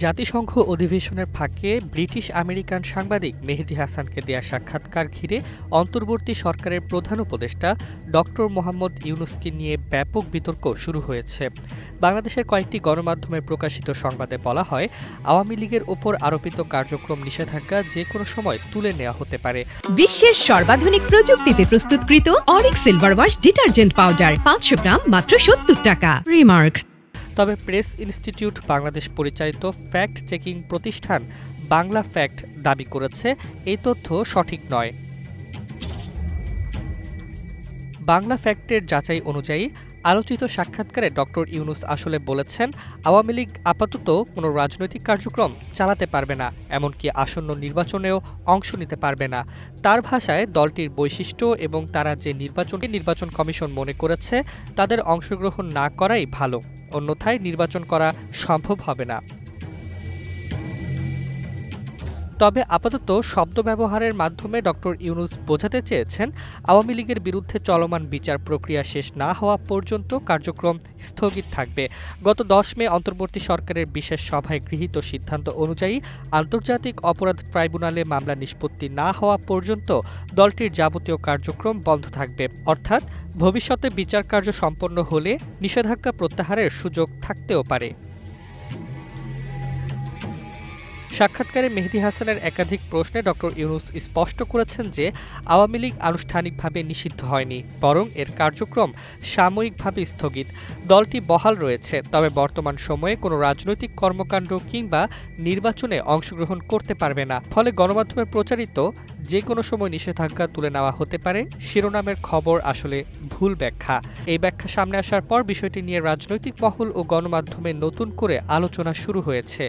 জাতিসংঘ অধিবেশনের ফাঁকে ব্রিটিশ আমেরিকান সাংবাদিক মেহেদী হাসানকে দেয়া সাক্ষাৎকার ঘিরে অন্তর্বর্তী সরকারের প্রধান উপদেষ্টা ডক্টর মোহাম্মদ ইউনূসকে নিয়ে ব্যাপক বিতর্ক শুরু হয়েছে। বাংলাদেশের কয়েকটি গণমাধ্যমে প্রকাশিত সংবাদে বলা হয়, আওয়ামী লীগের ওপর আরোপিত কার্যক্রম নিষেধাজ্ঞা যে কোনো সময় তুলে নেওয়া হতে পারে। বিশ্বের সর্বাধুনিক প্রযুক্তিতে প্রস্তুতকৃত Arik silver wash detergent powder 500 গ্রাম মাত্র 70 টাকা। রিমার্ক। তবে প্রেস ইনস্টিটিউট বাংলাদেশ পরিচালিত ফ্যাক্ট চেকিং প্রতিষ্ঠান বাংলা ফ্যাক্ট দাবি করেছে এই তথ্য সঠিক নয়। বাংলা ফ্যাক্টের যাচাই অনুযায়ী আলোচিত সাক্ষাৎকারে ডক্টর ইউনূস আসলে বলেছেন, আওয়ামী লীগ আপাতত কোনো রাজনৈতিক কার্যক্রম চালাতে পারবে না, এমনকি আসন্ন নির্বাচনেও অংশ নিতে পারবে না। তার ভাষায় দলটির বৈশিষ্ট্য এবং তারা যে নির্বাচন কমিশন মনে করেছে তাদের অংশগ্রহণ না করাই ভালো, অন্যথায় নির্বাচন করা সম্ভব হবে না। তবে আপাতত শব্দ ব্যবহারের মাধ্যমে ডক্টর ইউনূস বোঝাতে চেয়েছেন, আওয়ামী লীগের বিরুদ্ধে চলমান বিচার প্রক্রিয়া শেষ না হওয়া পর্যন্ত কার্যক্রম স্থগিত থাকবে। গত 10 মে অন্তর্বর্তী সরকারের বিশেষ সভায় গৃহীত সিদ্ধান্ত অনুযায়ী আন্তর্জাতিক অপরাধ ট্রাইব্যুনালে মামলা নিষ্পত্তি না হওয়া পর্যন্ত দলটির যাবতীয় কার্যক্রম বন্ধ থাকবে, অর্থাৎ ভবিষ্যতে বিচার কার্য সম্পন্ন হলে নিষেধাজ্ঞা প্রত্যাহারের সুযোগ থাকতেও পারে। সাক্ষাৎকারে মেহেদী হাসানের একাধিক প্রশ্নে ডক্টর ইউনূস স্পষ্ট করেছেন যে আওয়ামী লীগ আনুষ্ঠানিকভাবে নিষিদ্ধ হয়নি, বরং এর কার্যক্রম সাময়িকভাবে স্থগিত। দলটি বহাল রয়েছে, তবে বর্তমান সময়ে কোনো রাজনৈতিক কর্মকাণ্ড কিংবা নির্বাচনে অংশগ্রহণ করতে পারবে না। ফলে গণমাধ্যমে প্রচারিত যে কোনো সময় নিষেধাজ্ঞা তুলে নেওয়া হতে পারে শিরোনামের খবর আসলে ভুল ব্যাখ্যা। এই ব্যাখ্যা সামনে আসার পর বিষয়টি নিয়ে রাজনৈতিক মহল ও গণমাধ্যমে নতুন করে আলোচনা শুরু হয়েছে।